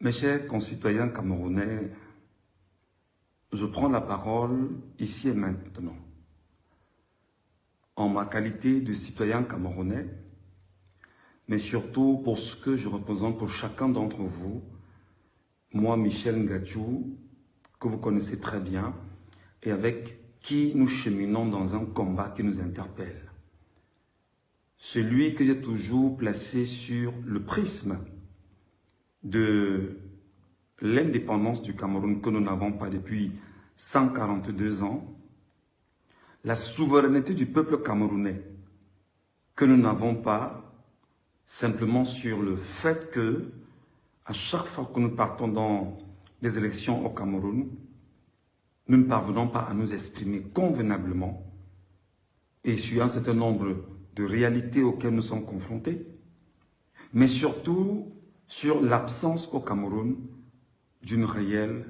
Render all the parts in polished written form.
Mes chers concitoyens camerounais, je prends la parole ici et maintenant. En ma qualité de citoyen camerounais, mais surtout pour ce que je représente pour chacun d'entre vous, moi Michel Ngadjou, que vous connaissez très bien, et avec qui nous cheminons dans un combat qui nous interpelle. Celui que j'ai toujours placé sur le prisme de l'indépendance du Cameroun que nous n'avons pas depuis 142 ans, la souveraineté du peuple camerounais que nous n'avons pas, simplement sur le fait que, à chaque fois que nous partons dans les élections au Cameroun, nous ne parvenons pas à nous exprimer convenablement et sur un certain nombre de réalités auxquelles nous sommes confrontés, mais surtout sur l'absence au Cameroun d'une réelle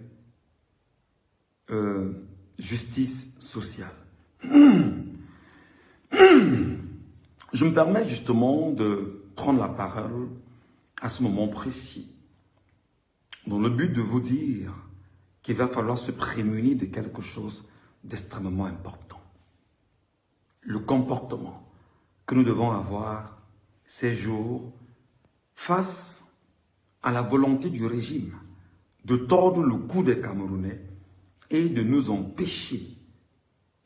justice sociale. Je me permets justement de prendre la parole à ce moment précis, dans le but de vous dire qu'il va falloir se prémunir de quelque chose d'extrêmement important. Le comportement que nous devons avoir ces jours face à la volonté du régime de tordre le cou des Camerounais et de nous empêcher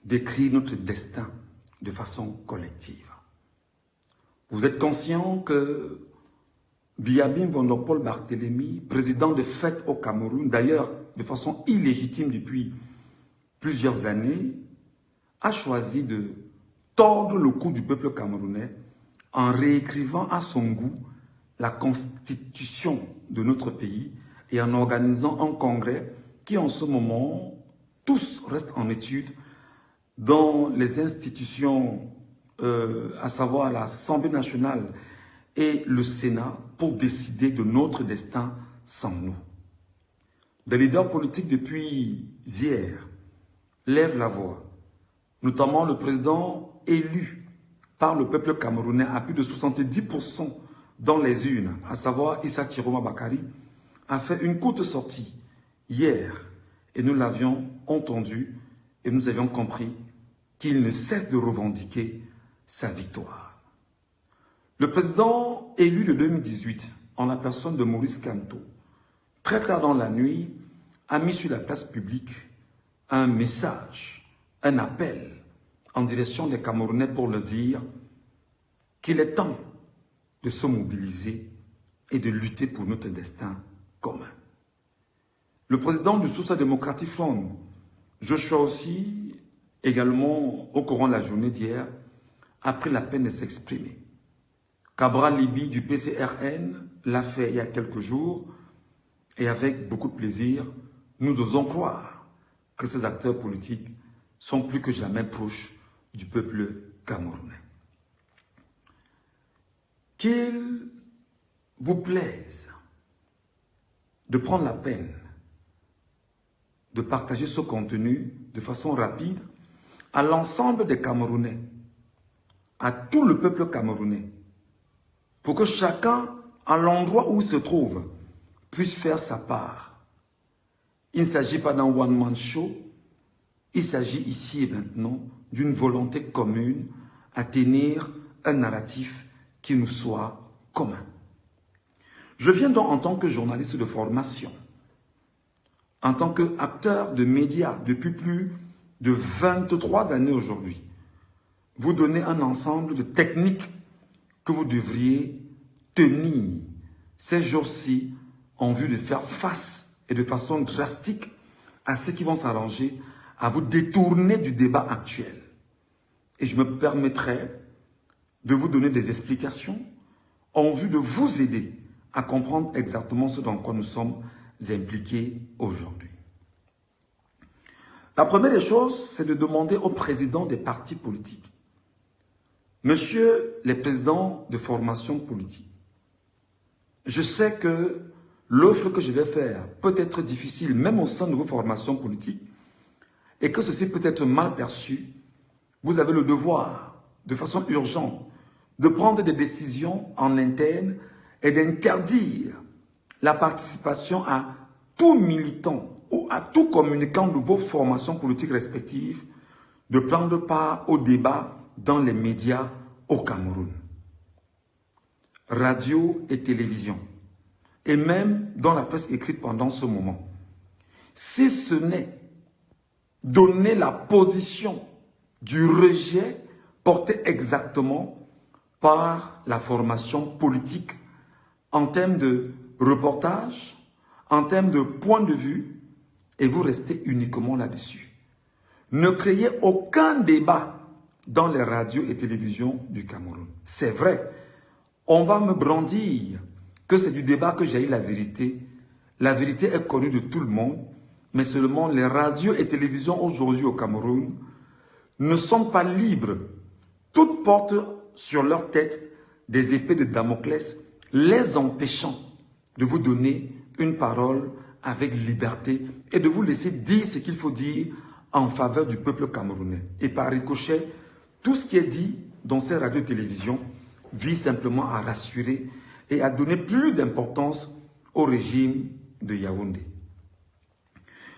d'écrire notre destin de façon collective. Vous êtes conscient que Biabin Vondopol Barthélemy, président de fait au Cameroun, d'ailleurs de façon illégitime depuis plusieurs années, a choisi de tordre le cou du peuple camerounais en réécrivant à son goût la constitution de notre pays et en organisant un congrès qui en ce moment, tous restent en étude dans les institutions, à savoir l'Assemblée nationale et le Sénat, pour décider de notre destin sans nous. Des leaders politiques depuis hier lèvent la voix, notamment le président élu par le peuple camerounais à plus de 70% dans les urnes, à savoir Issa Chiroma Bakari, a fait une courte sortie hier et nous l'avions entendu et nous avions compris qu'il ne cesse de revendiquer sa victoire. Le président élu de 2018, en la personne de Maurice Kamto, très tard dans la nuit, a mis sur la place publique un message, un appel en direction des Camerounais pour leur dire qu'il est temps de se mobiliser et de lutter pour notre destin commun. Le président du Social Democratic Front, Joshua aussi, également au courant de la journée d'hier, a pris la peine de s'exprimer. Cabral Libi du PCRN l'a fait il y a quelques jours et avec beaucoup de plaisir, nous osons croire que ces acteurs politiques sont plus que jamais proches du peuple camerounais. Qu'il vous plaise de prendre la peine de partager ce contenu de façon rapide à l'ensemble des Camerounais, à tout le peuple camerounais, pour que chacun, à l'endroit où il se trouve, puisse faire sa part. Il ne s'agit pas d'un one-man show, il s'agit ici et maintenant d'une volonté commune à tenir un narratif qui nous soit commun. Je viens donc en tant que journaliste de formation, en tant qu'acteur de médias depuis plus de 23 années aujourd'hui, vous donner un ensemble de techniques que vous devriez tenir ces jours-ci en vue de faire face et de façon drastique à ceux qui vont s'arranger à vous détourner du débat actuel. Et je me permettrai de vous donner des explications en vue de vous aider à comprendre exactement ce dans quoi nous sommes impliqués aujourd'hui. La première des choses, c'est de demander aux présidents des partis politiques, Monsieur les présidents de formation politique, je sais que l'offre que je vais faire peut être difficile, même au sein de vos formations politiques, et que ceci peut être mal perçu. Vous avez le devoir, de façon urgente, de prendre des décisions en interne et d'interdire la participation à tout militant ou à tout communicant de vos formations politiques respectives de prendre part au débat dans les médias au Cameroun. Radio et télévision, et même dans la presse écrite pendant ce moment. Si ce n'est donner la position du rejet porté exactement par la formation politique en termes de reportage, en termes de point de vue, et vous restez uniquement là-dessus. Ne créez aucun débat dans les radios et télévisions du Cameroun. C'est vrai, on va me brandir que c'est du débat que j'ai eu la vérité. La vérité est connue de tout le monde, mais seulement les radios et télévisions aujourd'hui au Cameroun ne sont pas libres. Toutes portent sur leur tête des épées de Damoclès, les empêchant de vous donner une parole avec liberté et de vous laisser dire ce qu'il faut dire en faveur du peuple camerounais. Et par ricochet, tout ce qui est dit dans ces radios et télévisions vise simplement à rassurer et à donner plus d'importance au régime de Yaoundé.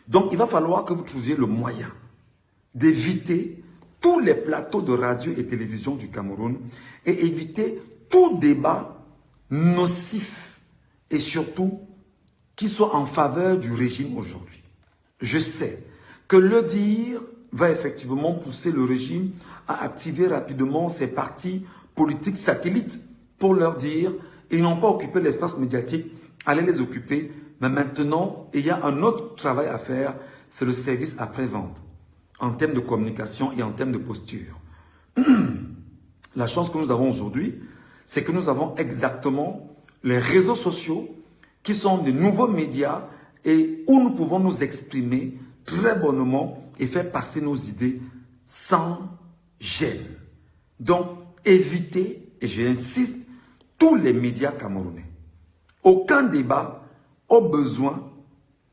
Donc, il va falloir que vous trouviez le moyen d'éviter tous les plateaux de radio et télévision du Cameroun et éviter tout débat nocif et surtout qui soit en faveur du régime aujourd'hui. Je sais que le dire va effectivement pousser le régime à activer rapidement ses partis politiques satellites pour leur dire ils n'ont pas occupé l'espace médiatique, allez les occuper. Mais maintenant, il y a un autre travail à faire, c'est le service après-vente, en termes de communication et en termes de posture. La chance que nous avons aujourd'hui, c'est que nous avons exactement les réseaux sociaux qui sont de nouveaux médias et où nous pouvons nous exprimer très bonnement et faire passer nos idées sans gêne. Donc, évitez, et j'insiste, tous les médias camerounais. Aucun débat. Au besoin,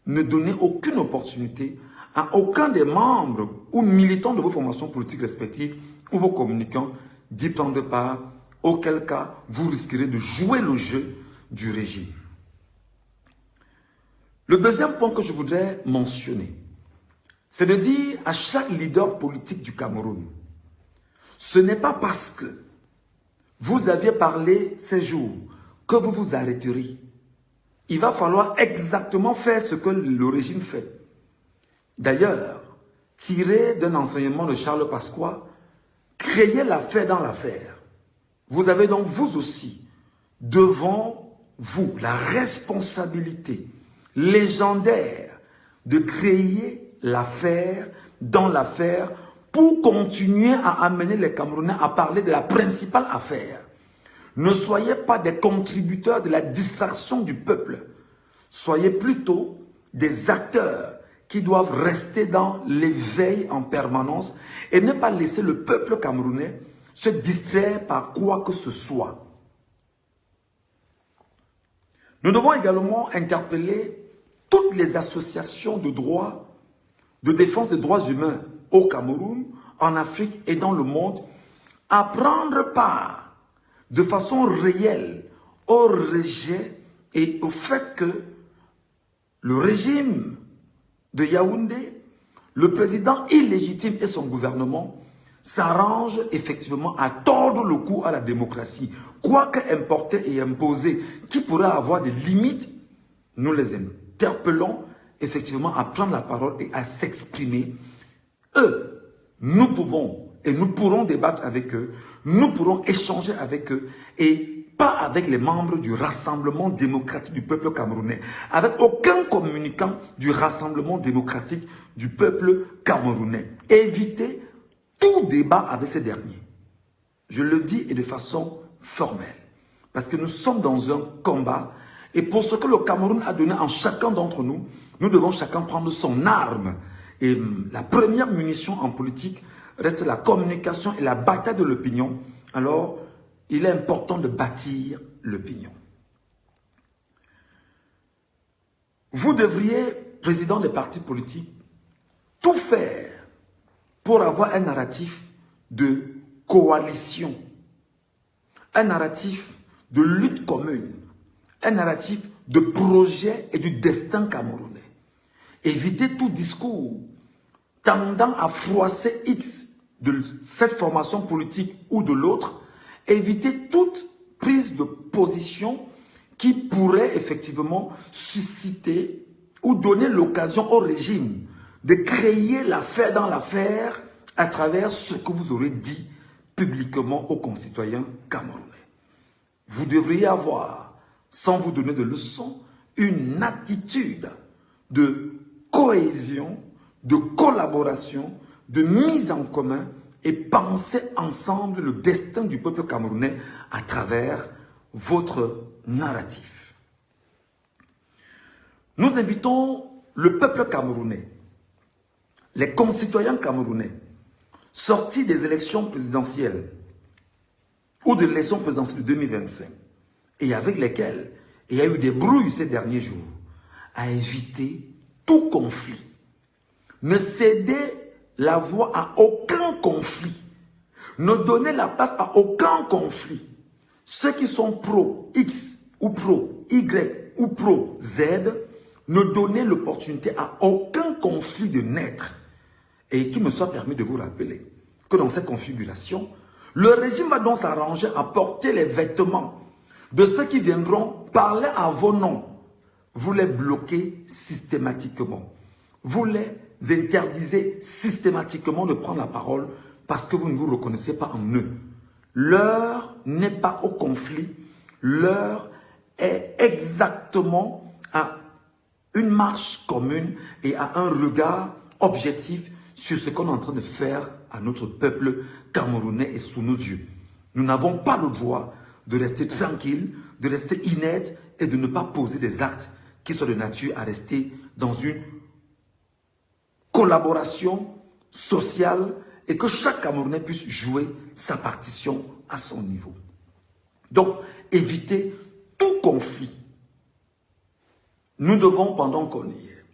ne donnez aucune opportunité à aucun des membres ou militants de vos formations politiques respectives ou vos communicants d'y prendre part, auquel cas vous risquerez de jouer le jeu du régime. Le deuxième point que je voudrais mentionner, c'est de dire à chaque leader politique du Cameroun, ce n'est pas parce que vous aviez parlé ces jours que vous vous arrêterez. Il va falloir exactement faire ce que le régime fait. D'ailleurs, tiré d'un enseignement de Charles Pasqua, créez l'affaire dans l'affaire. Vous avez donc vous aussi, devant vous, la responsabilité légendaire de créer l'affaire dans l'affaire pour continuer à amener les Camerounais à parler de la principale affaire. Ne soyez pas des contributeurs de la distraction du peuple. Soyez plutôt des acteurs qui doivent rester dans l'éveil en permanence et ne pas laisser le peuple camerounais se distraire par quoi que ce soit. Nous devons également interpeller toutes les associations de droit, de défense des droits humains au Cameroun, en Afrique et dans le monde à prendre part de façon réelle au rejet et au fait que le régime de Yaoundé, le président illégitime et son gouvernement s'arrangent effectivement à tordre le cou à la démocratie. Quoi qu'importer et imposer qui pourrait avoir des limites, nous les interpellons effectivement à prendre la parole et à s'exprimer. Eux, nous pouvons et nous pourrons débattre avec eux, nous pourrons échanger avec eux et pas avec les membres du Rassemblement démocratique du peuple camerounais, avec aucun communicant du Rassemblement démocratique du peuple camerounais. Évitez tout débat avec ces derniers. Je le dis et de façon formelle, parce que nous sommes dans un combat et pour ce que le Cameroun a donné en chacun d'entre nous, nous devons chacun prendre son arme. Et la première munition en politique reste la communication et la bataille de l'opinion. Alors, il est important de bâtir l'opinion. Vous devriez, président des partis politiques, tout faire pour avoir un narratif de coalition, un narratif de lutte commune, un narratif de projet et du destin camerounais. Évitez tout discours tendant à froisser X de cette formation politique ou de l'autre. Évitez toute prise de position qui pourrait effectivement susciter ou donner l'occasion au régime de créer l'affaire dans l'affaire à travers ce que vous aurez dit publiquement aux concitoyens camerounais. Vous devriez avoir, sans vous donner de leçons, une attitude de cohésion, de collaboration, de mise en commun et penser ensemble le destin du peuple camerounais à travers votre narratif. Nous invitons le peuple camerounais, les concitoyens camerounais, sortis des élections présidentielles ou de l'élection présidentielle de 2025 et avec lesquels il y a eu des brouilles ces derniers jours, à éviter tout conflit. Ne cédez la voix à aucun conflit. Ne donnez la place à aucun conflit. Ceux qui sont pro-X ou pro-Y ou pro-Z, ne donnez l'opportunité à aucun conflit de naître. Et qu'il me soit permis de vous rappeler que dans cette configuration, le régime va donc s'arranger à porter les vêtements de ceux qui viendront parler à vos noms. Vous les bloquez systématiquement. Vous les interdisez systématiquement de prendre la parole parce que vous ne vous reconnaissez pas en eux. L'heure n'est pas au conflit. L'heure est exactement à une marche commune et à un regard objectif sur ce qu'on est en train de faire à notre peuple camerounais et sous nos yeux. Nous n'avons pas le droit de rester tranquille, de rester inerte et de ne pas poser des actes qui soient de nature à rester dans une collaboration sociale et que chaque Camerounais puisse jouer sa partition à son niveau. Donc, évitez tout conflit. Nous devons, pendant qu'on y est,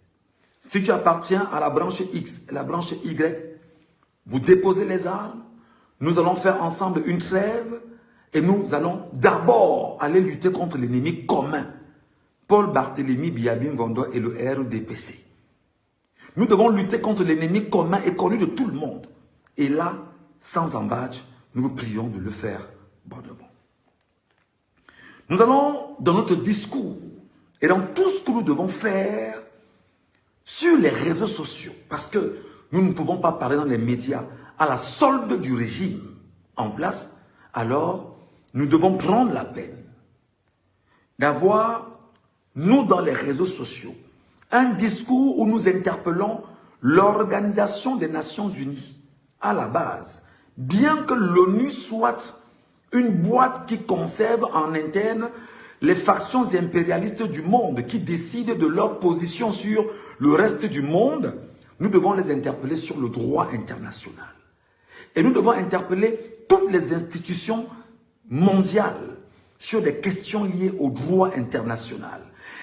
si tu appartiens à la branche X et la branche Y, vous déposez les armes, nous allons faire ensemble une trêve et nous allons d'abord aller lutter contre l'ennemi commun. Paul Barthélemy Biabin Vondo et le RDPC. Nous devons lutter contre l'ennemi commun et connu de tout le monde. Et là, sans embâche, nous vous prions de le faire bonnement. Nous allons, dans notre discours et dans tout ce que nous devons faire sur les réseaux sociaux, parce que nous ne pouvons pas parler dans les médias à la solde du régime en place, alors nous devons prendre la peine d'avoir, nous dans les réseaux sociaux, un discours où nous interpellons l'Organisation des Nations Unies à la base, bien que l'ONU soit une boîte qui conserve en interne les factions impérialistes du monde qui décident de leur position sur le reste du monde, nous devons les interpeller sur le droit international. Et nous devons interpeller toutes les institutions mondiales sur des questions liées au droit international.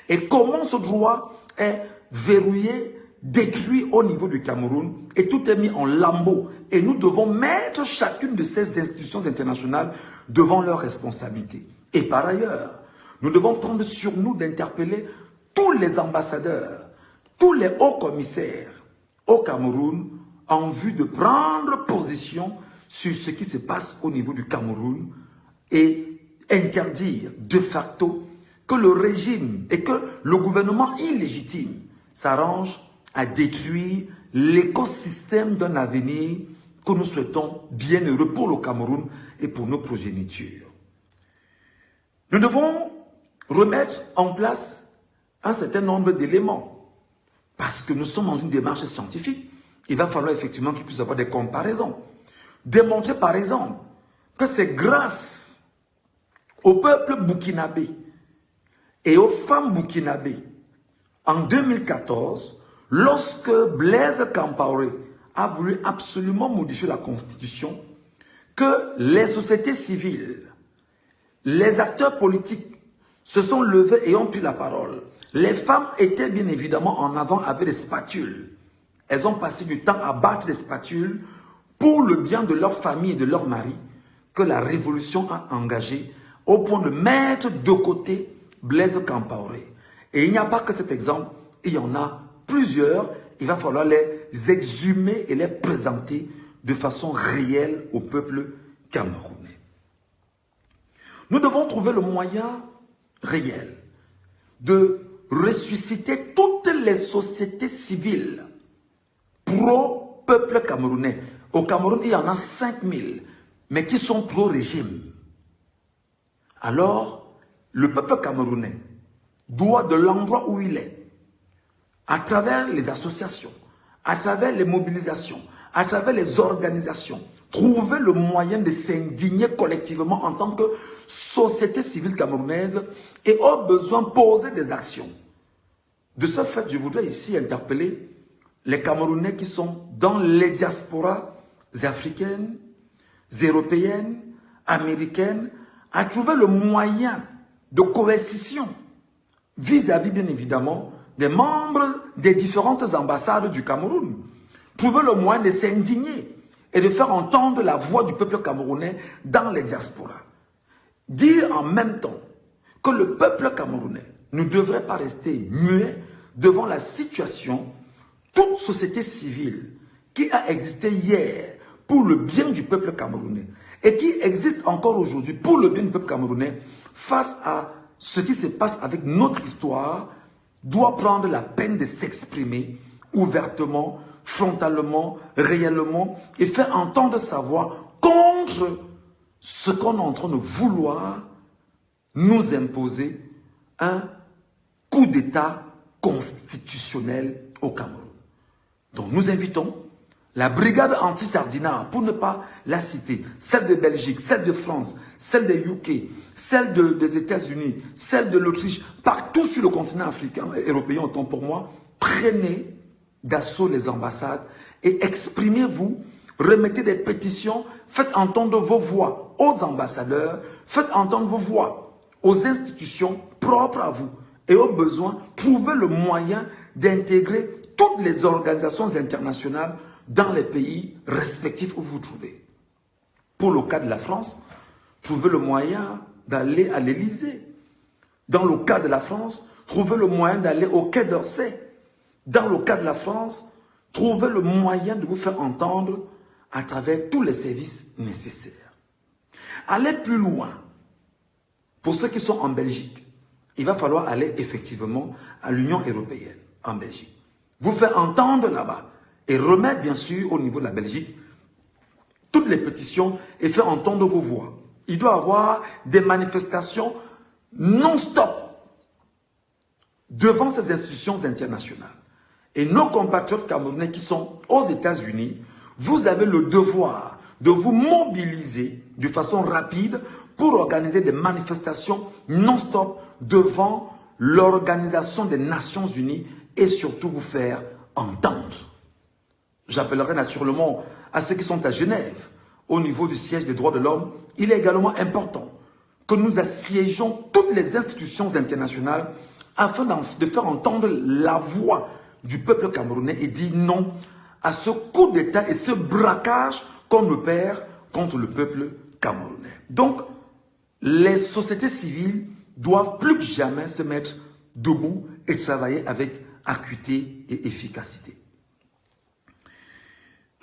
Et comment ce droit est verrouillé, détruit au niveau du Cameroun, et tout est mis en lambeaux. Et nous devons mettre chacune de ces institutions internationales devant leurs responsabilités. Et par ailleurs, nous devons prendre sur nous d'interpeller tous les ambassadeurs, tous les hauts commissaires au Cameroun en vue de prendre position sur ce qui se passe au niveau du Cameroun et interdire de facto que le régime et que le gouvernement illégitime s'arrange à détruire l'écosystème d'un avenir que nous souhaitons bien heureux pour le Cameroun et pour nos progénitures. Nous devons remettre en place un certain nombre d'éléments parce que nous sommes dans une démarche scientifique. Il va falloir effectivement qu'il puisse y avoir des comparaisons. Démontrer par exemple que c'est grâce au peuple burkinabé et aux femmes burkinabées en 2014, lorsque Blaise Compaoré a voulu absolument modifier la constitution, que les sociétés civiles, les acteurs politiques se sont levés et ont pris la parole. Les femmes étaient bien évidemment en avant avec des spatules. Elles ont passé du temps à battre les spatules pour le bien de leur famille et de leur mari que la révolution a engagé au point de mettre de côté Blaise Compaoré. Et il n'y a pas que cet exemple, il y en a plusieurs. Il va falloir les exhumer et les présenter de façon réelle au peuple camerounais. Nous devons trouver le moyen réel de ressusciter toutes les sociétés civiles pro-peuple camerounais. Au Cameroun, il y en a 5000, mais qui sont pro-régime. Alors, le peuple camerounais doit, de l'endroit où il est, à travers les associations, à travers les mobilisations, à travers les organisations, trouver le moyen de s'indigner collectivement en tant que société civile camerounaise et au besoin poser des actions. De ce fait, je voudrais ici interpeller les Camerounais qui sont dans les diasporas africaines, européennes, américaines, à trouver le moyen de coercition vis-à-vis, bien évidemment, des membres des différentes ambassades du Cameroun. Trouver le moyen de s'indigner et de faire entendre la voix du peuple camerounais dans les diasporas. Dire en même temps que le peuple camerounais ne devrait pas rester muet devant la situation, toute société civile qui a existé hier pour le bien du peuple camerounais et qui existe encore aujourd'hui pour le bien du peuple camerounais face à ce qui se passe avec notre histoire, doit prendre la peine de s'exprimer ouvertement, frontalement, réellement et faire entendre sa voix contre ce qu'on est en train de vouloir nous imposer, un coup d'État constitutionnel au Cameroun. Donc nous invitons la brigade anti-Sardinat, pour ne pas la citer, celle de Belgique, celle de France, celle des UK, celle des États-Unis, celle de l'Autriche, partout sur le continent africain et européen, autant pour moi, prenez d'assaut les ambassades et exprimez-vous, remettez des pétitions, faites entendre vos voix aux ambassadeurs, faites entendre vos voix aux institutions propres à vous et au besoin, trouvez le moyen d'intégrer toutes les organisations internationales dans les pays respectifs où vous vous trouvez. Pour le cas de la France, trouvez le moyen d'aller à l'Élysée. Dans le cas de la France, trouvez le moyen d'aller au Quai d'Orsay. Dans le cas de la France, trouvez le moyen de vous faire entendre à travers tous les services nécessaires. Allez plus loin. Pour ceux qui sont en Belgique, il va falloir aller effectivement à l'Union européenne, en Belgique. Vous faire entendre là-bas et remettre bien sûr au niveau de la Belgique toutes les pétitions et faire entendre vos voix. Il doit y avoir des manifestations non-stop devant ces institutions internationales. Et nos compatriotes camerounais qui sont aux États-Unis, vous avez le devoir de vous mobiliser de façon rapide pour organiser des manifestations non-stop devant l'Organisation des Nations Unies et surtout vous faire entendre. J'appellerai naturellement à ceux qui sont à Genève, au niveau du siège des droits de l'homme. Il est également important que nous assiégeons toutes les institutions internationales afin de faire entendre la voix du peuple camerounais et dire non à ce coup d'État et ce braquage qu'on opère contre le peuple camerounais. Donc, les sociétés civiles doivent plus que jamais se mettre debout et travailler avec acuité et efficacité.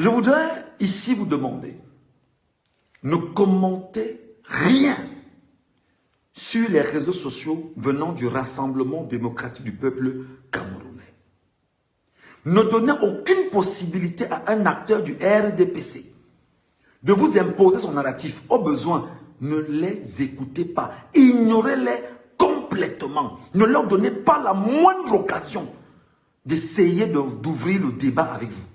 Je voudrais ici vous demander, ne commentez rien sur les réseaux sociaux venant du Rassemblement démocratique du peuple camerounais. Ne donnez aucune possibilité à un acteur du RDPC de vous imposer son narratif. Au besoin, ne les écoutez pas. Ignorez-les complètement. Ne leur donnez pas la moindre occasion d'essayer d'ouvrir le débat avec vous.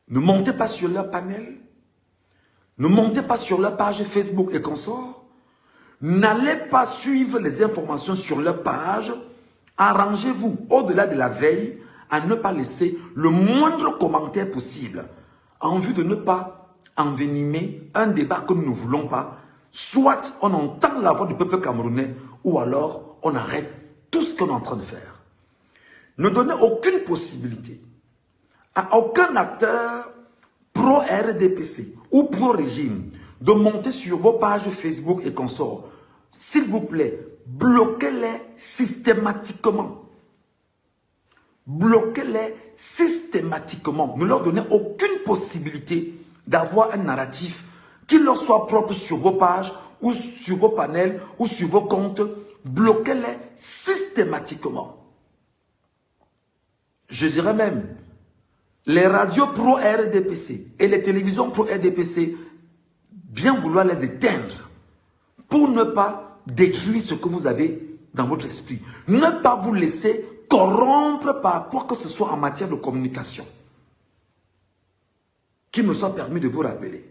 Ne montez pas sur leur panel. Ne montez pas sur leur page Facebook et consorts. N'allez pas suivre les informations sur leur page. Arrangez-vous au-delà de la veille à ne pas laisser le moindre commentaire possible en vue de ne pas envenimer un débat que nous ne voulons pas. Soit on entend la voix du peuple camerounais ou alors on arrête tout ce qu'on est en train de faire. Ne donnez aucune possibilité à aucun acteur pro-RDPC ou pro-régime de monter sur vos pages Facebook et consorts. S'il vous plaît, bloquez-les systématiquement. Bloquez-les systématiquement. Ne leur donnez aucune possibilité d'avoir un narratif qui leur soit propre sur vos pages, ou sur vos panels, ou sur vos comptes. Bloquez-les systématiquement. Je dirais même, les radios pro-RDPC et les télévisions pro-RDPC, bien vouloir les éteindre pour ne pas détruire ce que vous avez dans votre esprit. Ne pas vous laisser corrompre par quoi que ce soit en matière de communication. Qu'il me soit permis de vous rappeler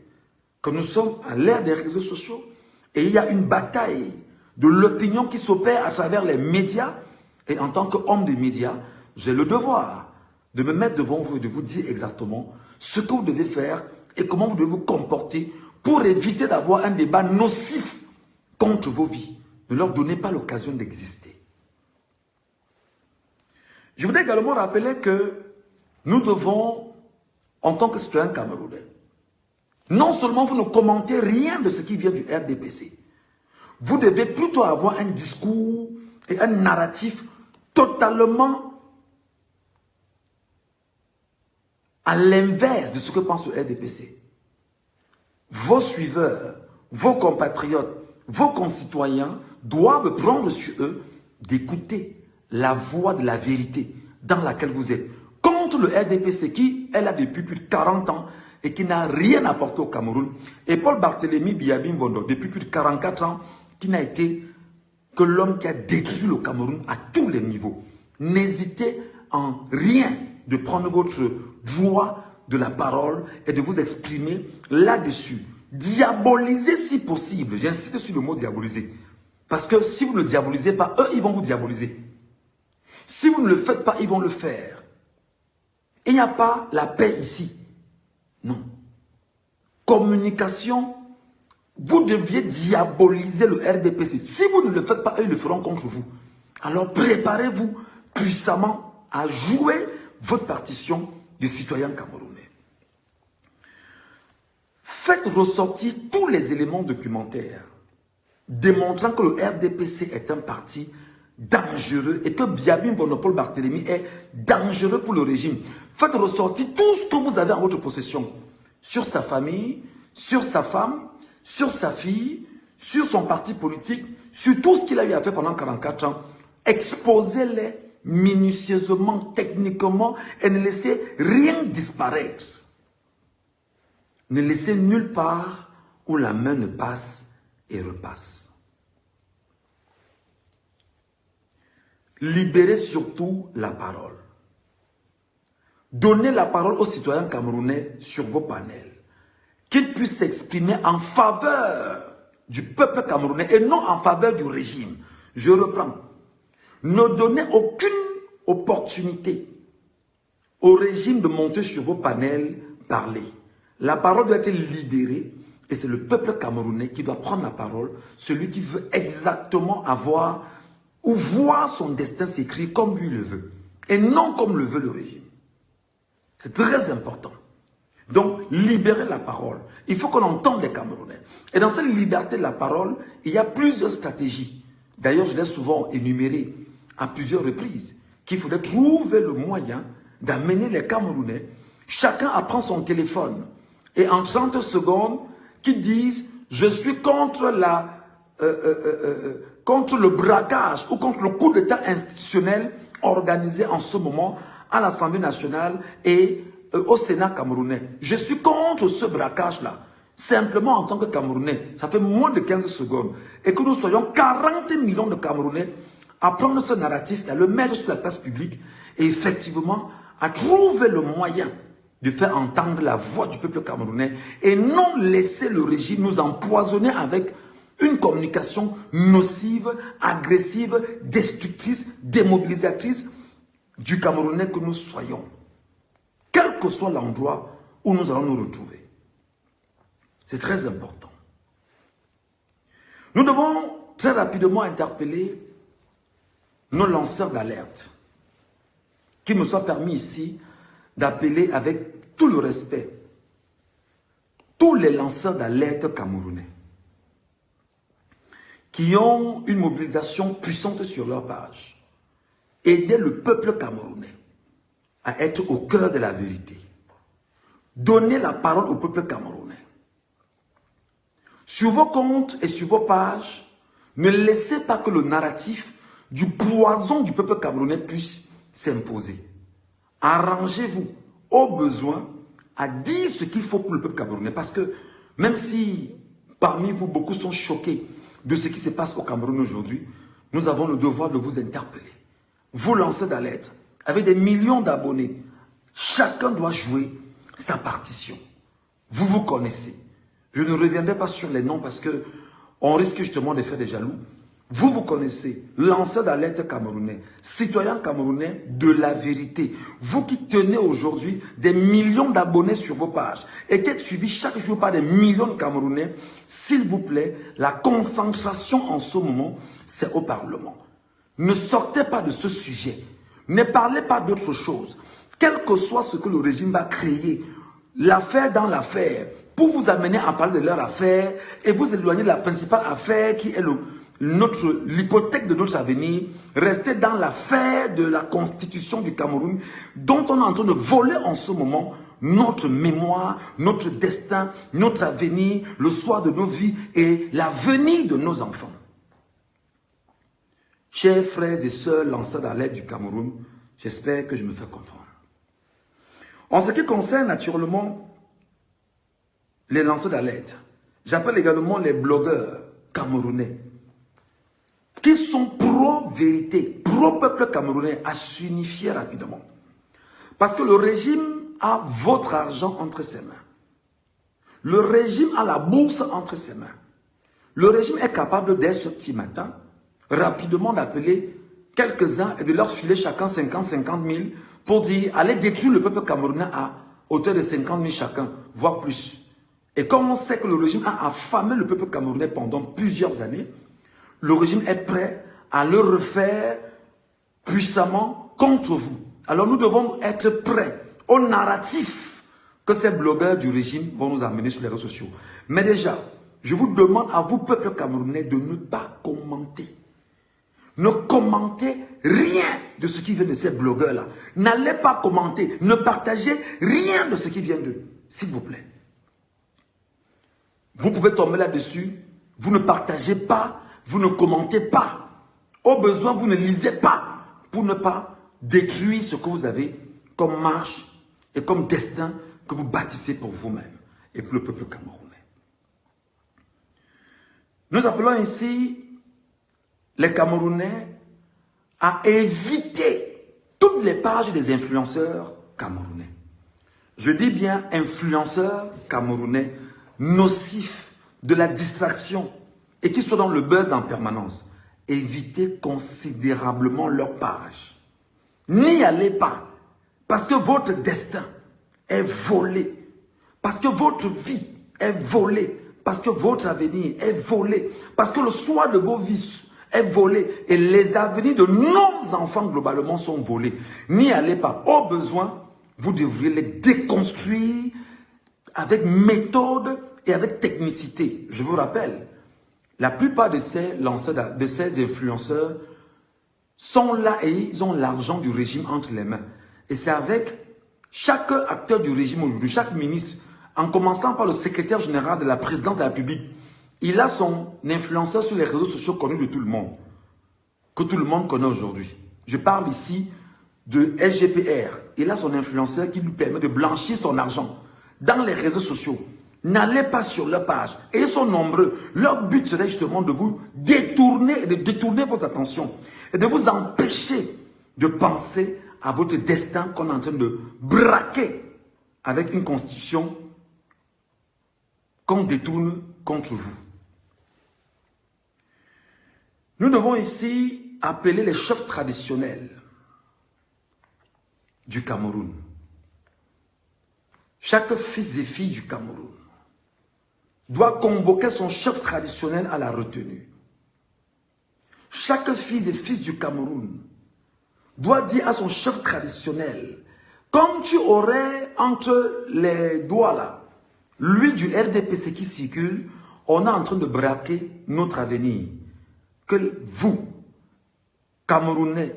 que nous sommes à l'ère des réseaux sociaux et il y a une bataille de l'opinion qui s'opère à travers les médias. Et en tant qu'homme des médias, j'ai le devoir de me mettre devant vous et de vous dire exactement ce que vous devez faire et comment vous devez vous comporter pour éviter d'avoir un débat nocif contre vos vies. Ne leur donnez pas l'occasion d'exister. Je voudrais également rappeler que nous devons, en tant que citoyens camerounais, non seulement vous ne commentez rien de ce qui vient du RDPC, vous devez plutôt avoir un discours et un narratif totalement à l'inverse de ce que pense le RDPC. Vos suiveurs, vos compatriotes, vos concitoyens doivent prendre sur eux d'écouter la voix de la vérité dans laquelle vous êtes. Contre le RDPC qui est là depuis plus de 40 ans et qui n'a rien apporté au Cameroun. Et Paul Barthélémy Biabi Mvondo, depuis plus de 44 ans, qui n'a été que l'homme qui a détruit le Cameroun à tous les niveaux. N'hésitez en rien de prendre votre droit de la parole et de vous exprimer là-dessus. Diaboliser si possible. J'insiste sur le mot diaboliser. Parce que si vous ne le diabolisez pas, eux, ils vont vous diaboliser. Si vous ne le faites pas, ils vont le faire. Il n'y a pas la paix ici. Non. Communication, vous deviez diaboliser le RDPC. Si vous ne le faites pas, eux, ils le feront contre vous. Alors préparez-vous puissamment à jouer votre partition de citoyen camerounais. Faites ressortir tous les éléments documentaires démontrant que le RDPC est un parti dangereux et que Biabi Mvonopol Barthélémy est dangereux pour le régime. Faites ressortir tout ce que vous avez en votre possession sur sa famille, sur sa femme, sur sa fille, sur son parti politique, sur tout ce qu'il a eu à faire pendant 44 ans. Exposez-les minutieusement, techniquement et ne laissez rien disparaître. Ne laissez nulle part où la main ne passe et repasse. Libérez surtout la parole. Donnez la parole aux citoyens camerounais sur vos panels. Qu'ils puissent s'exprimer en faveur du peuple camerounais et non en faveur du régime. Je reprends. Ne donnez aucune opportunité au régime de monter sur vos panels, parler. La parole doit être libérée et c'est le peuple camerounais qui doit prendre la parole, celui qui veut exactement avoir ou voir son destin s'écrire comme lui le veut et non comme le veut le régime. C'est très important. Donc, libérer la parole. Il faut qu'on entende les Camerounais. Et dans cette liberté de la parole, il y a plusieurs stratégies. D'ailleurs, je l'ai souvent énuméré à plusieurs reprises, qu'il faudrait trouver le moyen d'amener les Camerounais, chacun à prendre son téléphone et en 30 secondes, qu'ils disent « Je suis contre contre le braquage ou contre le coup d'État institutionnel organisé en ce moment à l'Assemblée nationale et au Sénat camerounais. Je suis contre ce braquage-là. Simplement en tant que Camerounais, ça fait moins de 15 secondes. Et que nous soyons 40 millions de Camerounais à prendre ce narratif et à le mettre sur la place publique et effectivement à trouver le moyen de faire entendre la voix du peuple camerounais et non laisser le régime nous empoisonner avec une communication nocive, agressive, destructrice, démobilisatrice du Camerounais que nous soyons. Quel que soit l'endroit où nous allons nous retrouver. C'est très important. Nous devons très rapidement interpeller nos lanceurs d'alerte. Qu'il me soit permis ici d'appeler avec tout le respect tous les lanceurs d'alerte camerounais qui ont une mobilisation puissante sur leur page. Aider le peuple camerounais à être au cœur de la vérité. Donner la parole au peuple camerounais. Sur vos comptes et sur vos pages, ne laissez pas que le narratif du poison du peuple camerounais puisse s'imposer. Arrangez-vous au besoin à dire ce qu'il faut pour le peuple camerounais. Parce que même si parmi vous, beaucoup sont choqués de ce qui se passe au Cameroun aujourd'hui, nous avons le devoir de vous interpeller. Vous lancez d'alerte avec des millions d'abonnés. Chacun doit jouer sa partition. Vous vous connaissez. Je ne reviendrai pas sur les noms parce que on risque justement de faire des jaloux. Vous vous connaissez, lanceur d'alerte camerounais, citoyen camerounais de la vérité. Vous qui tenez aujourd'hui des millions d'abonnés sur vos pages et qui êtes suivis chaque jour par des millions de Camerounais, s'il vous plaît, la concentration en ce moment, c'est au Parlement. Ne sortez pas de ce sujet. Ne parlez pas d'autre chose. Quel que soit ce que le régime va créer, l'affaire dans l'affaire, pour vous amener à parler de leur affaire et vous éloigner de la principale affaire qui est l'hypothèque de notre avenir, restez dans l'affaire de la constitution du Cameroun dont on est en train de voler en ce moment notre mémoire, notre destin, notre avenir, le soir de nos vies et l'avenir de nos enfants. Chers frères et sœurs lanceurs d'alerte du Cameroun, j'espère que je me fais comprendre. En ce qui concerne naturellement les lanceurs d'alerte, j'appelle également les blogueurs camerounais qui sont pro-vérité, pro-peuple camerounais à s'unifier rapidement. Parce que le régime a votre argent entre ses mains. Le régime a la bourse entre ses mains. Le régime est capable dès ce petit matin, rapidement d'appeler quelques-uns et de leur filer chacun 50 000 pour dire allez détruire le peuple camerounais à hauteur de 50 000 chacun, voire plus. Et comme on sait que le régime a affamé le peuple camerounais pendant plusieurs années, le régime est prêt à le refaire puissamment contre vous. Alors nous devons être prêts au narratif que ces blogueurs du régime vont nous amener sur les réseaux sociaux. Mais déjà, je vous demande à vous, peuple camerounais, de ne pas commenter. Ne commentez rien de ce qui vient de ces blogueurs-là. N'allez pas commenter, ne partagez rien de ce qui vient d'eux, s'il vous plaît. Vous pouvez tomber là-dessus, vous ne partagez pas, vous ne commentez pas. Au besoin, vous ne lisez pas pour ne pas détruire ce que vous avez comme marche et comme destin que vous bâtissez pour vous-même et pour le peuple camerounais. Nous appelons ici les Camerounais à éviter toutes les pages des influenceurs camerounais. Je dis bien influenceurs camerounais nocifs, de la distraction et qui sont dans le buzz en permanence. Évitez considérablement leur page. N'y allez pas parce que votre destin est volé, parce que votre vie est volée, parce que votre avenir est volé, parce que le soir de vos vies est volé et les avenirs de nos enfants globalement sont volés. N'y allez pas. Au besoin, vous devriez les déconstruire avec méthode et avec technicité. Je vous rappelle, la plupart de ces lanceurs, de ces influenceurs sont là et ils ont l'argent du régime entre les mains. Et c'est avec chaque acteur du régime aujourd'hui, chaque ministre, en commençant par le secrétaire général de la présidence de la République, il a son influenceur sur les réseaux sociaux connu de tout le monde, que tout le monde connaît aujourd'hui. Je parle ici de SGPR. Il a son influenceur qui lui permet de blanchir son argent dans les réseaux sociaux. N'allez pas sur leur page. Et ils sont nombreux. Leur but serait justement de vous détourner et de détourner vos attentions et de vous empêcher de penser à votre destin qu'on est en train de braquer avec une constitution qu'on détourne contre vous. Nous devons ici appeler les chefs traditionnels du Cameroun. Chaque fils et fille du Cameroun doit convoquer son chef traditionnel à la retenue. Chaque fils et fils du Cameroun doit dire à son chef traditionnel, comme tu aurais entre les doigts là, lui du RDPC qui circule, on est en train de braquer notre avenir. que vous, Camerounais,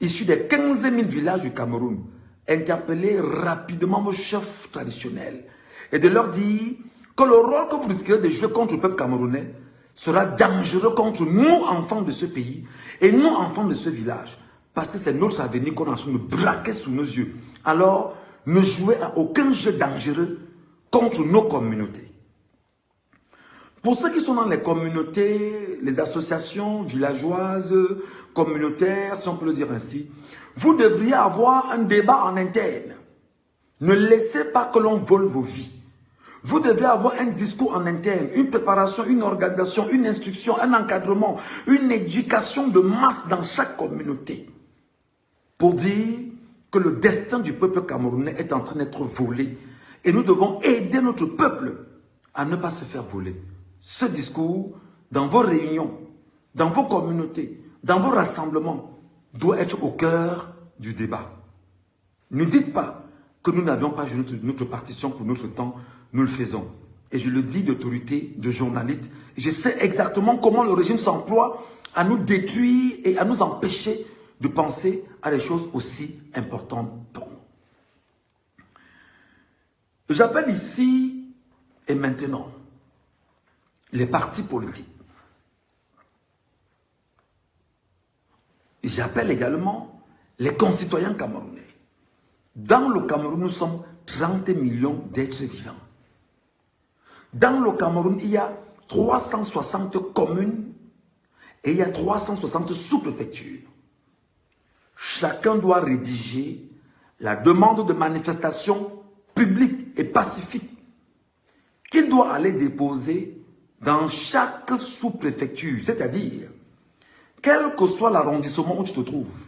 issus des 15 000 villages du Cameroun, interpellez rapidement vos chefs traditionnels et de leur dire que le rôle que vous risquerez de jouer contre le peuple camerounais sera dangereux contre nous, enfants de ce pays, et nous, enfants de ce village, parce que c'est notre avenir qu'on est en train de braquer sous nos yeux. Alors, ne jouez à aucun jeu dangereux contre nos communautés. Pour ceux qui sont dans les communautés, les associations villageoises, communautaires, si on peut le dire ainsi, vous devriez avoir un débat en interne. Ne laissez pas que l'on vole vos vies. Vous devez avoir un discours en interne, une préparation, une organisation, une instruction, un encadrement, une éducation de masse dans chaque communauté pour dire que le destin du peuple camerounais est en train d'être volé et nous devons aider notre peuple à ne pas se faire voler. Ce discours, dans vos réunions, dans vos communautés, dans vos rassemblements, doit être au cœur du débat. Ne dites pas que nous n'avions pas joué notre partition pour notre temps, nous le faisons. Et je le dis d'autorité, de journaliste. Je sais exactement comment le régime s'emploie à nous détruire et à nous empêcher de penser à des choses aussi importantes pour nous. J'appelle ici et maintenant les partis politiques. J'appelle également les concitoyens camerounais. Dans le Cameroun, nous sommes 30 millions d'êtres vivants. Dans le Cameroun, il y a 360 communes et il y a 360 sous-préfectures. Chacun doit rédiger la demande de manifestation publique et pacifique qu'il doit aller déposer dans chaque sous-préfecture, c'est-à-dire, quel que soit l'arrondissement où tu te trouves,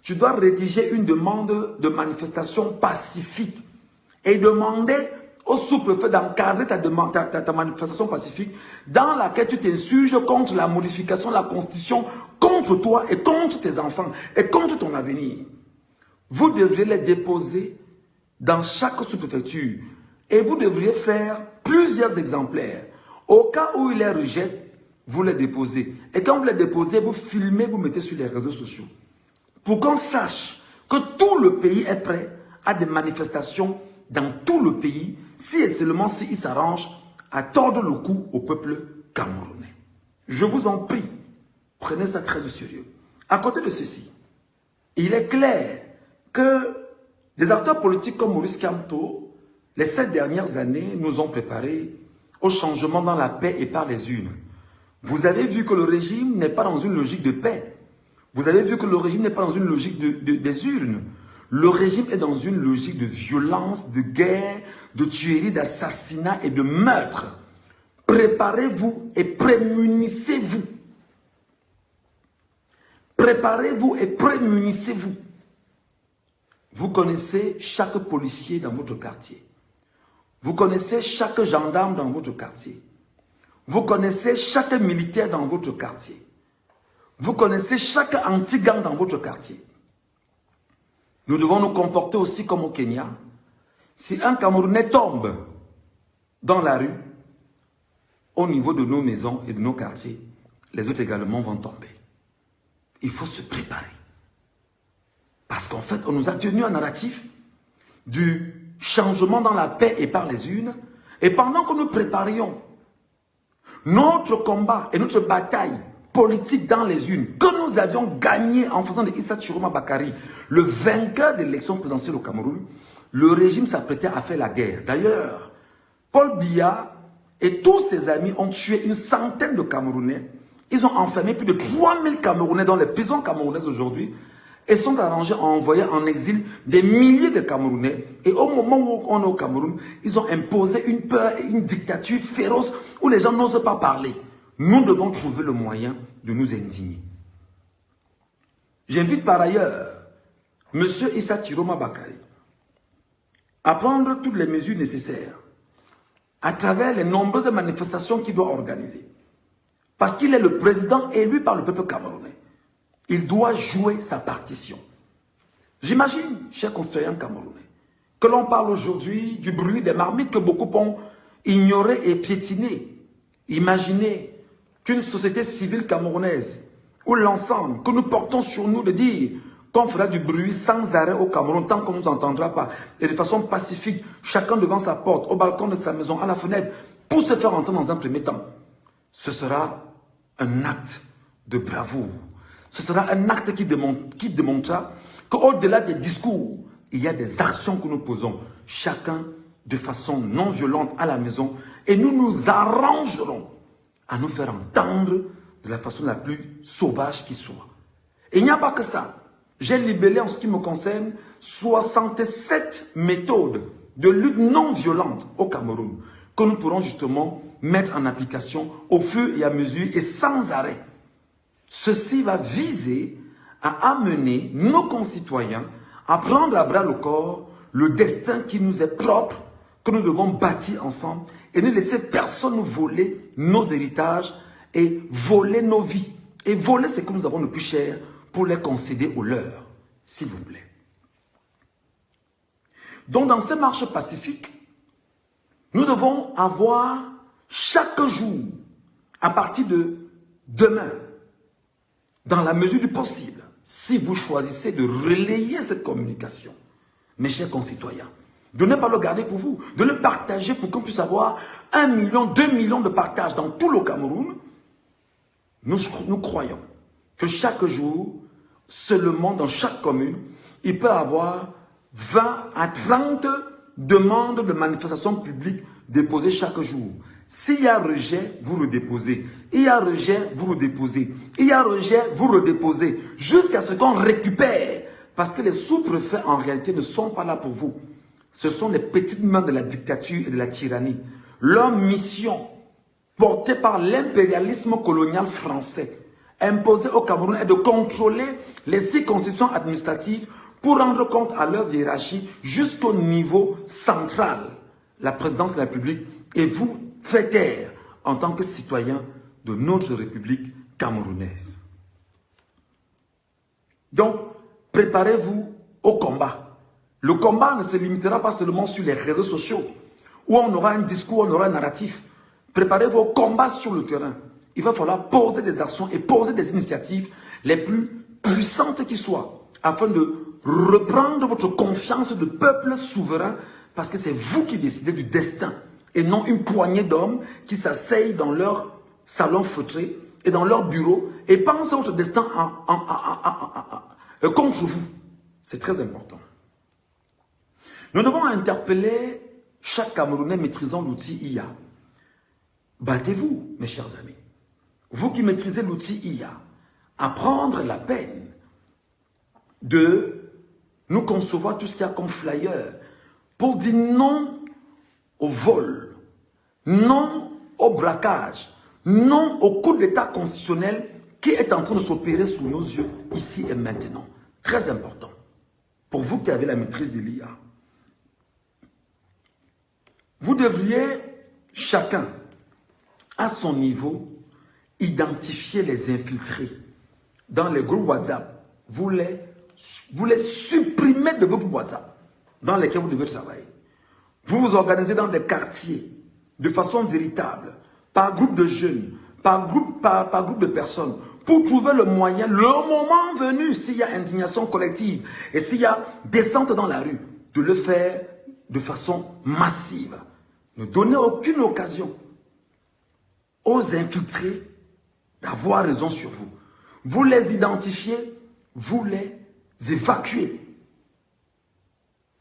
tu dois rédiger une demande de manifestation pacifique et demander au sous-préfet d'encadrer ta manifestation pacifique dans laquelle tu t'insurges contre la modification de la Constitution, contre toi et contre tes enfants et contre ton avenir. Vous devriez les déposer dans chaque sous-préfecture et vous devriez faire plusieurs exemplaires. Au cas où il les rejette, vous les déposez. Et quand vous les déposez, vous filmez, vous mettez sur les réseaux sociaux. Pour qu'on sache que tout le pays est prêt à des manifestations dans tout le pays, si et seulement s'il s'arrange à tordre le cou au peuple camerounais. Je vous en prie, prenez ça très au sérieux. À côté de ceci, il est clair que des acteurs politiques comme Maurice Kamto, les 7 dernières années, nous ont préparés au changement dans la paix et par les urnes. Vous avez vu que le régime n'est pas dans une logique de paix. Vous avez vu que le régime n'est pas dans une logique des urnes. Le régime est dans une logique de violence, de guerre, de tuerie, d'assassinat et de meurtre. Préparez-vous et prémunissez-vous. Préparez-vous et prémunissez-vous. Vous connaissez chaque policier dans votre quartier. Vous connaissez chaque gendarme dans votre quartier. Vous connaissez chaque militaire dans votre quartier. Vous connaissez chaque anti-gang dans votre quartier. Nous devons nous comporter aussi comme au Kenya. Si un Camerounais tombe dans la rue, au niveau de nos maisons et de nos quartiers, les autres également vont tomber. Il faut se préparer. Parce qu'en fait, on nous a tenu un narratif du changement dans la paix et par les urnes. Et pendant que nous préparions notre combat et notre bataille politique dans les urnes, que nous avions gagné en faisant de Issa Chiroma Bakari le vainqueur de l'élection présidentielle au Cameroun, le régime s'apprêtait à faire la guerre. D'ailleurs, Paul Biya et tous ses amis ont tué une centaine de Camerounais. Ils ont enfermé plus de 3000 Camerounais dans les prisons camerounaises aujourd'hui et sont arrangés à envoyer en exil des milliers de Camerounais. Et au moment où on est au Cameroun, ils ont imposé une peur et une dictature féroce où les gens n'osent pas parler. Nous devons trouver le moyen de nous indigner. J'invite par ailleurs M. Issa Chiroma Bakari à prendre toutes les mesures nécessaires à travers les nombreuses manifestations qu'il doit organiser. Parce qu'il est le président élu par le peuple camerounais. Il doit jouer sa partition. J'imagine, chers concitoyens camerounais, que l'on parle aujourd'hui du bruit des marmites que beaucoup ont ignoré et piétiné. Imaginez qu'une société civile camerounaise, ou l'ensemble, que nous portons sur nous de dire qu'on fera du bruit sans arrêt au Cameroun, tant qu'on ne nous entendra pas, et de façon pacifique, chacun devant sa porte, au balcon de sa maison, à la fenêtre, pour se faire entendre dans un premier temps. Ce sera un acte de bravoure. Ce sera un acte qui démontrera qu'au-delà des discours, il y a des actions que nous posons, chacun de façon non violente à la maison, et nous nous arrangerons à nous faire entendre de la façon la plus sauvage qui soit. Et il n'y a pas que ça. J'ai libellé en ce qui me concerne 67 méthodes de lutte non violente au Cameroun que nous pourrons justement mettre en application au fur et à mesure et sans arrêt. Ceci va viser à amener nos concitoyens à prendre à bras le corps le destin qui nous est propre, que nous devons bâtir ensemble et ne laisser personne voler nos héritages et voler nos vies. Et voler ce que nous avons de plus cher pour les concéder aux leurs, s'il vous plaît. Donc dans ces marches pacifiques, nous devons avoir chaque jour, à partir de demain, dans la mesure du possible, si vous choisissez de relayer cette communication, mes chers concitoyens, de ne pas le garder pour vous, de le partager pour qu'on puisse avoir 1 million, 2 millions de partages dans tout le Cameroun, nous croyons que chaque jour, seulement dans chaque commune, il peut y avoir 20 à 30 demandes de manifestation publique déposées chaque jour. S'il y a rejet, vous redéposez. Il y a rejet, vous redéposez. Il y a rejet, vous redéposez. Jusqu'à ce qu'on récupère. Parce que les sous-préfets, en réalité, ne sont pas là pour vous. Ce sont les petites mains de la dictature et de la tyrannie. Leur mission, portée par l'impérialisme colonial français, imposée au Cameroun, est de contrôler les circonscriptions administratives pour rendre compte à leurs hiérarchies jusqu'au niveau central, la présidence de la République, et vous fait taire en tant que citoyen de notre République camerounaise. Donc, préparez-vous au combat. Le combat ne se limitera pas seulement sur les réseaux sociaux, où on aura un discours, on aura un narratif. Préparez-vous au combat sur le terrain. Il va falloir poser des actions et poser des initiatives les plus puissantes qui soient, afin de reprendre votre confiance de peuple souverain, parce que c'est vous qui décidez du destin, et non une poignée d'hommes qui s'asseyent dans leur salon feutré et dans leur bureau et pensent à votre destin contre vous. C'est très important. Nous devons interpeller chaque Camerounais maîtrisant l'outil IA. Battez-vous, mes chers amis. Vous qui maîtrisez l'outil IA, à prendre la peine de nous concevoir tout ce qu'il y a comme flyer pour dire non au vol, non au braquage, non au coup d'État constitutionnel qui est en train de s'opérer sous nos yeux, ici et maintenant. Très important. Pour vous qui avez la maîtrise de l'IA. Vous devriez, chacun, à son niveau, identifier les infiltrés dans les groupes WhatsApp. Vous les supprimez de vos groupes WhatsApp dans lesquels vous devez travailler. Vous vous organisez dans des quartiers de façon véritable, par groupe de jeunes, par groupe de personnes, pour trouver le moyen, le moment venu, s'il y a indignation collective et s'il y a descente dans la rue, de le faire de façon massive. Ne donnez aucune occasion aux infiltrés d'avoir raison sur vous. Vous les identifiez, vous les évacuez.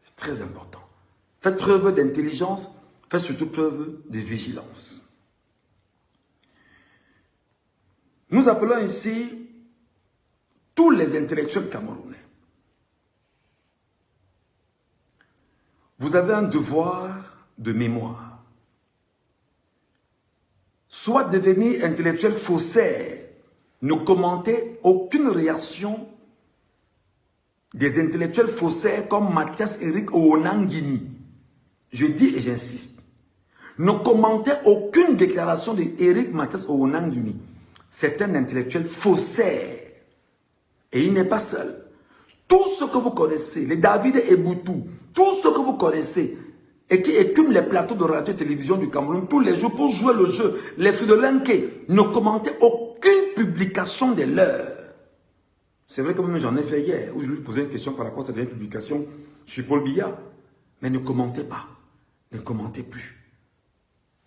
C'est très important. Faites preuve d'intelligence, faites surtout preuve de vigilance. Nous appelons ici tous les intellectuels camerounais. Vous avez un devoir de mémoire. Soit devenir intellectuel faussaire, ne commentez aucune réaction des intellectuels faussaires comme Mathias Eric Oonangini. Je dis et j'insiste. Ne commentez aucune déclaration d'Eric Mathias Oonangini. C'est un intellectuel faussaire. Et il n'est pas seul. Tout ce que vous connaissez, les David Eboutou, tout ce que vous connaissez, et qui écument les plateaux de radio et télévision du Cameroun tous les jours pour jouer le jeu, les fruits de l'Inké, ne commentaient aucune publication de l'heure. C'est vrai que moi j'en ai fait hier, où je lui posais une question par rapport à cette dernière publication sur Paul Biya. Mais ne commentez pas, ne commentez plus.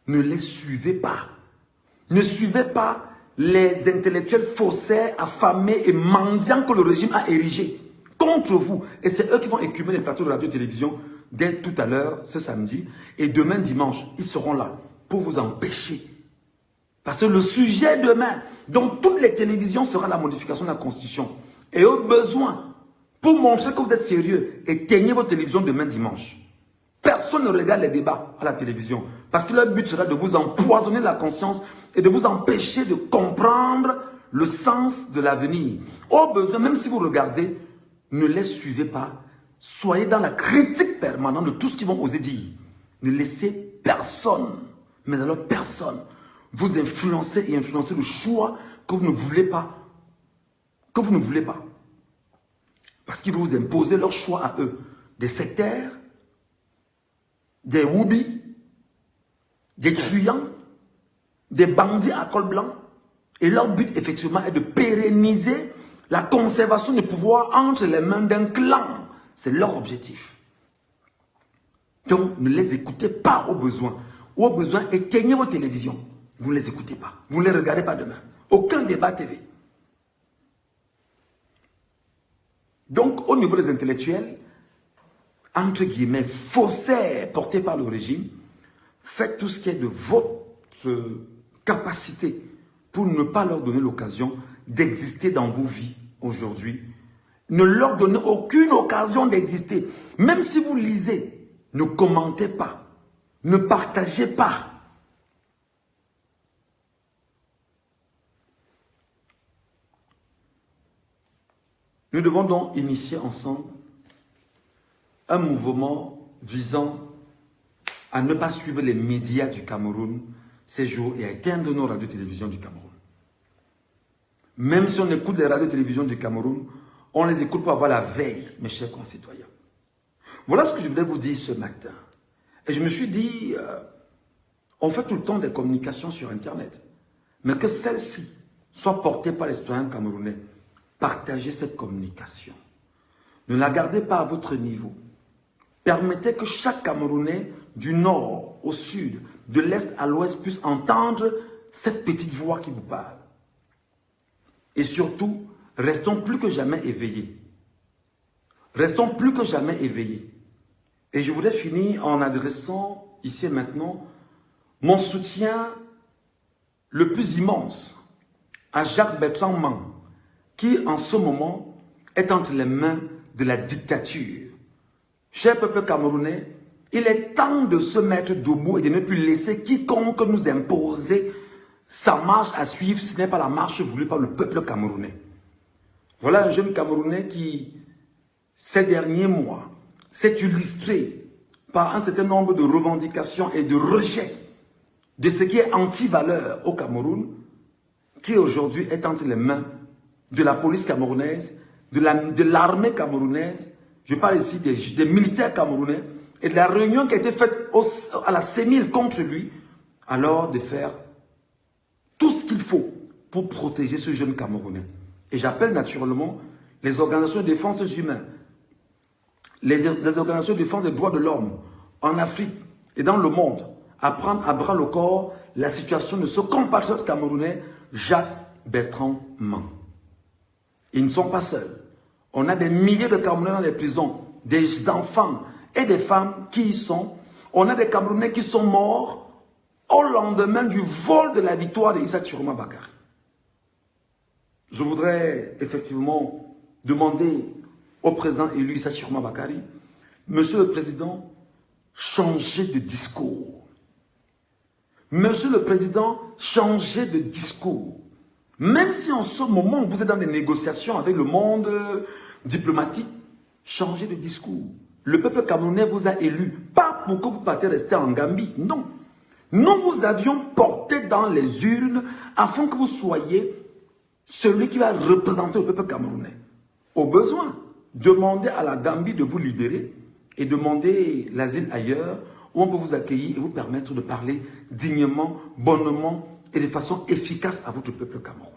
Ne les suivez pas. Ne suivez pas les intellectuels faussaires, affamés et mendiants que le régime a érigés contre vous. Et c'est eux qui vont écumer les plateaux de radio et télévision dès tout à l'heure, ce samedi. Et demain dimanche, ils seront là pour vous empêcher. Parce que le sujet demain, dans toutes les télévisions, sera la modification de la Constitution. Et au besoin, pour montrer que vous êtes sérieux, éteignez votre télévision demain dimanche. Personne ne regarde les débats à la télévision. Parce que leur but sera de vous empoisonner la conscience et de vous empêcher de comprendre le sens de l'avenir. Au besoin, même si vous regardez, ne les suivez pas. Soyez dans la critique permanente de tout ce qu'ils vont oser dire. Ne laissez personne, mais alors personne, vous influencer et influencer le choix que vous ne voulez pas. Que vous ne voulez pas. Parce qu'ils vont vous imposer leur choix à eux. Des sectaires, des woubis, des truands, des bandits à col blanc. Et leur but, effectivement, est de pérenniser la conservation du pouvoir entre les mains d'un clan. C'est leur objectif. Donc, ne les écoutez pas au besoin. Au besoin, éteignez vos télévisions. Vous ne les écoutez pas. Vous ne les regardez pas demain. Aucun débat TV. Donc, au niveau des intellectuels, entre guillemets, faussaires portés par le régime, faites tout ce qui est de votre capacité pour ne pas leur donner l'occasion d'exister dans vos vies aujourd'hui. Ne leur donnez aucune occasion d'exister. Même si vous lisez, ne commentez pas, ne partagez pas. Nous devons donc initier ensemble un mouvement visant à ne pas suivre les médias du Cameroun ces jours et à éteindre nos radios-télévisions du Cameroun. Même si on écoute les radios-télévisions du Cameroun, on les écoute pour avoir la veille, mes chers concitoyens. Voilà ce que je voulais vous dire ce matin. Et je me suis dit, on fait tout le temps des communications sur Internet, mais que celle-ci soit portée par les citoyens camerounais. Partagez cette communication. Ne la gardez pas à votre niveau. Permettez que chaque Camerounais, du nord au sud, de l'est à l'ouest, puisse entendre cette petite voix qui vous parle. Et surtout, restons plus que jamais éveillés. Restons plus que jamais éveillés. Et je voudrais finir en adressant ici et maintenant mon soutien le plus immense à Jacques-Bertrand Mang, qui en ce moment est entre les mains de la dictature. Cher peuple camerounais, il est temps de se mettre debout et de ne plus laisser quiconque nous imposer sa marche à suivre, ce n'est pas la marche voulue par le peuple camerounais. Voilà un jeune Camerounais qui, ces derniers mois, s'est illustré par un certain nombre de revendications et de rejets de ce qui est anti-valeur au Cameroun, qui aujourd'hui est entre les mains de la police camerounaise, de l'armée camerounaise. Je parle ici des militaires camerounais et de la réunion qui a été faite à la CENIL contre lui, alors de faire tout ce qu'il faut pour protéger ce jeune Camerounais. Et j'appelle naturellement les organisations de défense humaine, les organisations de défense des droits de l'homme en Afrique et dans le monde à prendre à bras le corps la situation de ce compatriote camerounais, Jacques-Bertrand Mang. Ils ne sont pas seuls. On a des milliers de Camerounais dans les prisons, des enfants et des femmes qui y sont. On a des Camerounais qui sont morts au lendemain du vol de la victoire d'Issa Tchiroma Bakary. Je voudrais effectivement demander au président élu Issa Tchiroma Bakary, Monsieur le Président, changez de discours. Monsieur le Président, changez de discours. Même si en ce moment, vous êtes dans des négociations avec le monde diplomatique, changez de discours. Le peuple camerounais vous a élu, pas pour que vous partiez rester en Gambie, non. Nous vous avions porté dans les urnes afin que vous soyez celui qui va représenter le peuple camerounais. Au besoin, demandez à la Gambie de vous libérer et demandez l'asile ailleurs. où on peut vous accueillir et vous permettre de parler dignement, bonnement et de façon efficace à votre peuple camerounais.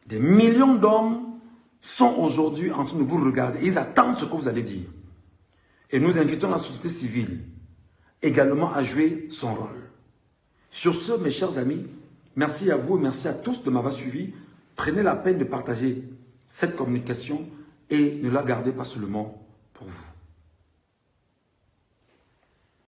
Des millions d'hommes sont aujourd'hui en train de vous regarder. Ils attendent ce que vous allez dire. Et nous invitons la société civile également à jouer son rôle. Sur ce, mes chers amis, merci à vous et merci à tous de m'avoir suivi. Prenez la peine de partager cette communication et ne la gardez pas seulement pour vous.